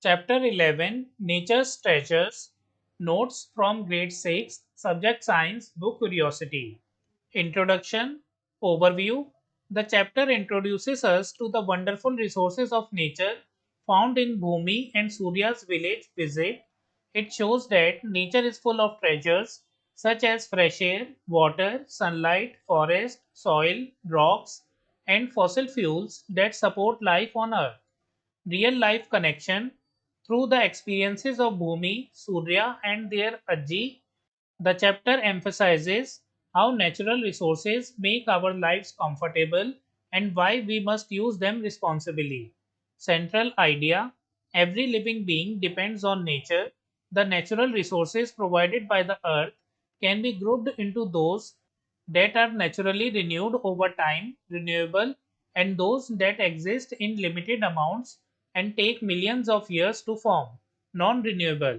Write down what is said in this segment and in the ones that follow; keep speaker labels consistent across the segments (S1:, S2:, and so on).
S1: Chapter 11 Nature's Treasures Notes from Grade 6 Subject Science Book Curiosity. Introduction Overview. The chapter introduces us to the wonderful resources of nature found in Bhumi and Surya's village visit. It shows that nature is full of treasures such as fresh air, water, sunlight, forest, soil, rocks, and fossil fuels that support life on Earth. Real life connection through the experiences of Bhumi, Surya, and their Ajji. The chapter emphasizes how natural resources make our lives comfortable and why we must use them responsibly. Central idea: every living being depends on nature. The natural resources provided by the earth can be grouped into those that are naturally renewed over time, renewable, and those that exist in limited amounts and take millions of years to form, non renewable.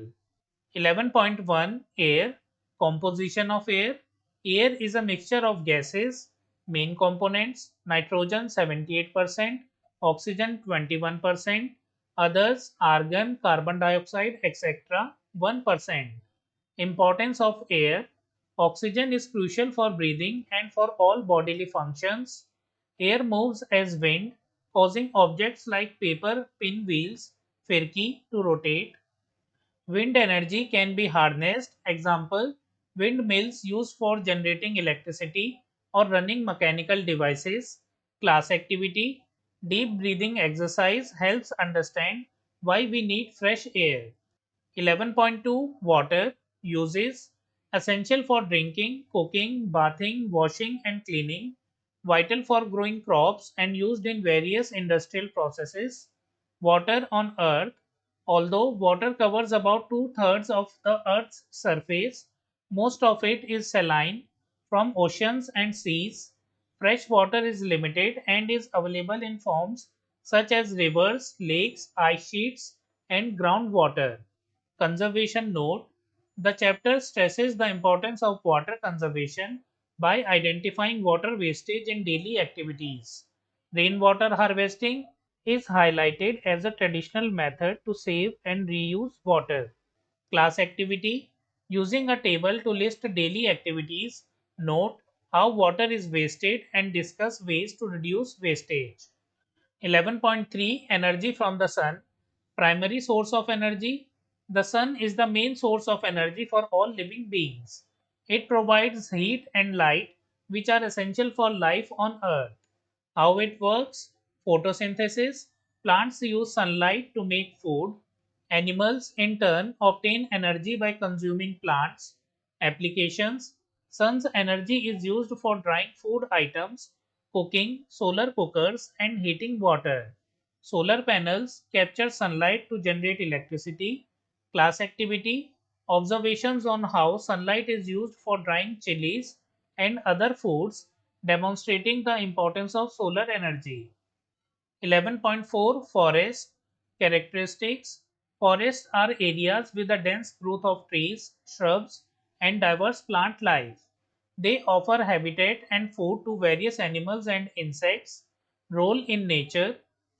S1: 11.1 Air. Composition of air. Air is a mixture of gases. Main components: nitrogen 78%, oxygen 21%, others argon, carbon dioxide, etc. 1%. Importance of air. Oxygen is crucial for breathing and for all bodily functions. Air moves as wind, causing objects like paper pinwheels, firki to rotate. Wind energy can be harnessed. Example: windmills used for generating electricity or running mechanical devices. Class activity. Deep breathing exercise helps understand why we need fresh air. 11.2 Water uses: essential for drinking, cooking, bathing, washing, and cleaning, vital for growing crops and used in various industrial processes. Water on Earth. Although water covers about two-thirds of the Earth's surface, most of it is saline from oceans and seas. Fresh water is limited and is available in forms such as rivers, lakes, ice sheets, and groundwater. Conservation note: the chapter stresses the importance of water conservation by identifying water wastage in daily activities. Rainwater harvesting is highlighted as a traditional method to save and reuse water. Class activity: using a table to list daily activities, note how water is wasted and discuss ways to reduce wastage. 11.3 Energy from the Sun. Primary source of energy. The sun is the main source of energy for all living beings. It provides heat and light, which are essential for life on Earth. How it works: photosynthesis. Plants use sunlight to make food. Animals, in turn, obtain energy by consuming plants. Applications: sun's energy is used for drying food items, cooking, solar cookers, and heating water. Solar panels capture sunlight to generate electricity. Class activity: observations on how sunlight is used for drying chilies and other foods, demonstrating the importance of solar energy. 11.4 Forest characteristics. Forests are areas with a dense growth of trees, shrubs, and diverse plant life. They offer habitat and food to various animals and insects. Role in nature: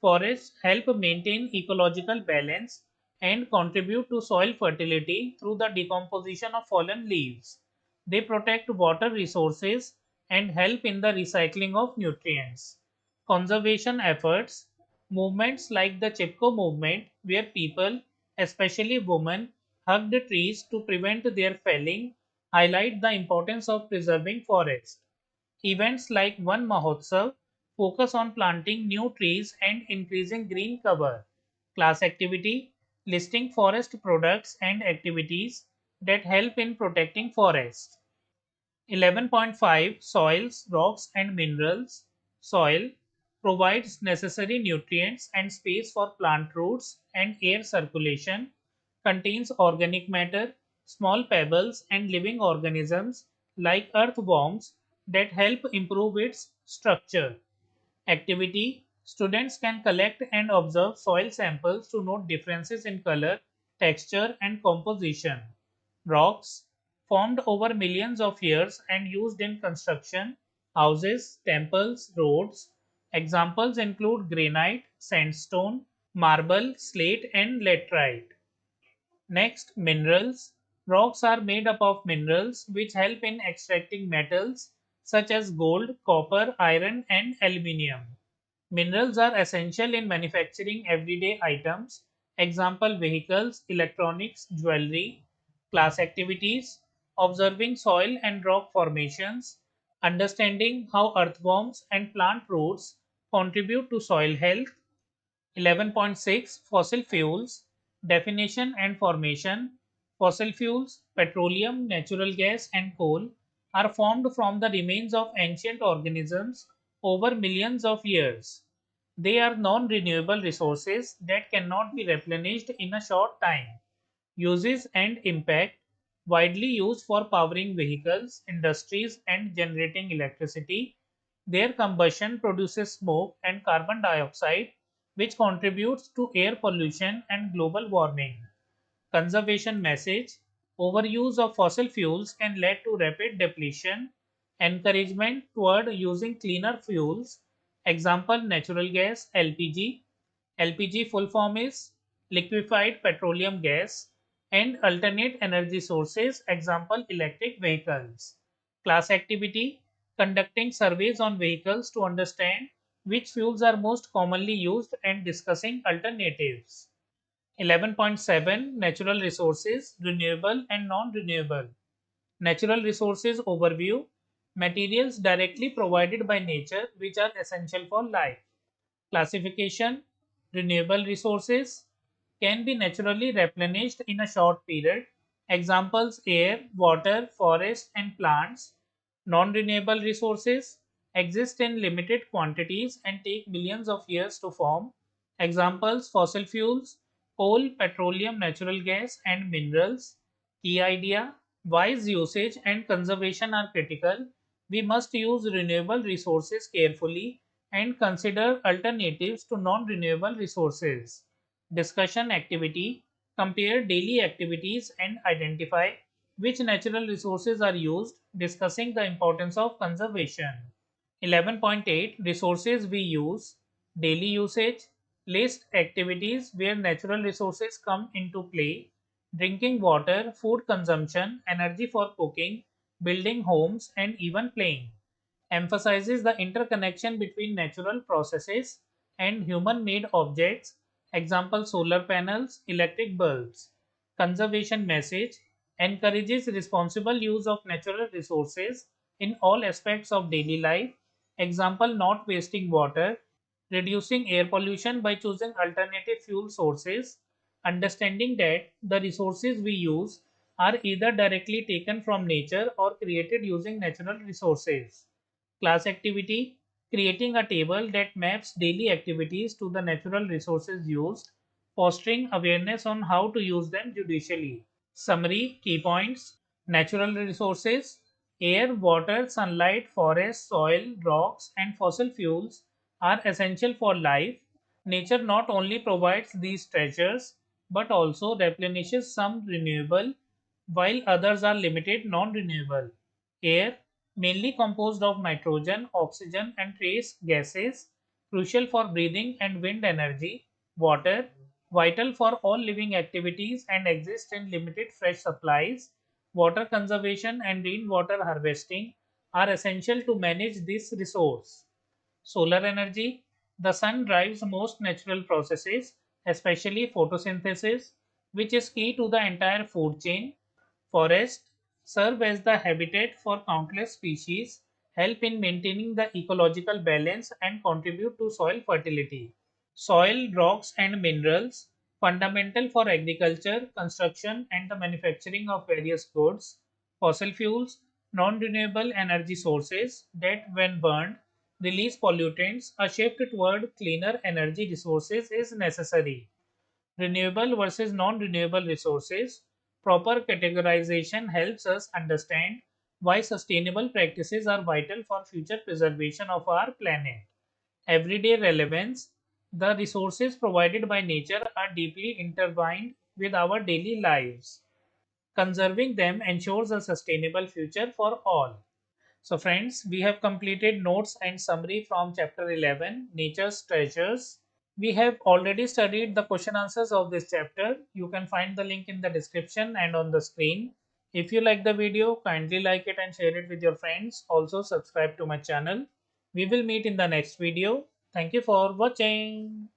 S1: forests help maintain ecological balance and contribute to soil fertility through the decomposition of fallen leaves. They protect water resources and help in the recycling of nutrients. Conservation efforts: movements like the Chipko movement, where people, especially women, hugged trees to prevent their felling, highlight the importance of preserving forests. Events like Van Mahotsav focus on planting new trees and increasing green cover. Class activity: listing forest products and activities that help in protecting forests. 11.5 Soils, Rocks and Minerals. Soil provides necessary nutrients and space for plant roots and air circulation, contains organic matter, small pebbles, and living organisms like earthworms that help improve its structure. Activity: students can collect and observe soil samples to note differences in color, texture, and composition. Rocks formed over millions of years and used in construction, houses, temples, roads. Examples include granite, sandstone, marble, slate, and laterite. Next, minerals. Rocks are made up of minerals which help in extracting metals such as gold, copper, iron, and aluminium. Minerals are essential in manufacturing everyday items, example vehicles, electronics, jewelry, class activities, observing soil and rock formations, understanding how earthworms and plant roots contribute to soil health. 11.6 Fossil fuels definition and formation. Fossil fuels, petroleum, natural gas, and coal are formed from the remains of ancient organisms over millions of years. They are non renewable resources that cannot be replenished in a short time. Uses and impact: widely used for powering vehicles, industries, and generating electricity. Their combustion produces smoke and carbon dioxide, which contributes to air pollution and global warming. Conservation message: overuse of fossil fuels can lead to rapid depletion. Encouragement toward using cleaner fuels. Example: natural gas, LPG. LPG full form is liquefied petroleum gas, and alternate energy sources, example electric vehicles. Class activity: conducting surveys on vehicles to understand which fuels are most commonly used and discussing alternatives. 11.7 Natural resources, renewable and non renewable. Natural resources overview: materials directly provided by nature which are essential for life. Classification: renewable resources can be naturally replenished in a short period. Examples: air, water, forest, and plants. Non renewable resources exist in limited quantities and take millions of years to form. Examples: fossil fuels, coal, petroleum, natural gas, and minerals. Key idea: wise usage and conservation are critical. We must use renewable resources carefully and consider alternatives to non renewable resources. Discussion activity: compare daily activities and identify which natural resources are used, discussing the importance of conservation. 11.8 Resources we use. Daily usage. List activities where natural resources come into play: drinking water, food consumption, energy for cooking, building homes, and even playing. Emphasizes the interconnection between natural processes and human made objects, example solar panels, electric bulbs. Conservation message: encourages responsible use of natural resources in all aspects of daily life, example not wasting water, reducing air pollution by choosing alternative fuel sources, understanding that the resources we use are either directly taken from nature or created using natural resources. Class activity: creating a table that maps daily activities to the natural resources used, fostering awareness on how to use them judicially. Summary key points: natural resources, air, water, sunlight, forest, soil, rocks, and fossil fuels are essential for life. Nature not only provides these treasures but also replenishes some renewable, while others are limited non renewable. Air, mainly composed of nitrogen, oxygen, and trace gases, crucial for breathing and wind energy. Water, vital for all living activities and exists in limited fresh supplies. Water conservation and rainwater harvesting are essential to manage this resource. Solar energy: the sun drives most natural processes, especially photosynthesis, which is key to the entire food chain. Forests serve as the habitat for countless species, help in maintaining the ecological balance, and contribute to soil fertility. Soil, rocks, and minerals, fundamental for agriculture, construction, and the manufacturing of various goods. Fossil fuels, non renewable energy sources that, when burned, release pollutants. A shift toward cleaner energy resources is necessary. Renewable versus non renewable resources. Proper categorization helps us understand why sustainable practices are vital for future preservation of our planet. Everyday relevance: the resources provided by nature are deeply intertwined with our daily lives. Conserving them ensures a sustainable future for all. So, friends, we have completed notes and summary from chapter 11, Nature's Treasures. We have already studied the question answers of this chapter. You can find the link in the description and on the screen. If you like the video, kindly like it and share it with your friends. Also subscribe to my channel. We will meet in the next video. Thank you for watching.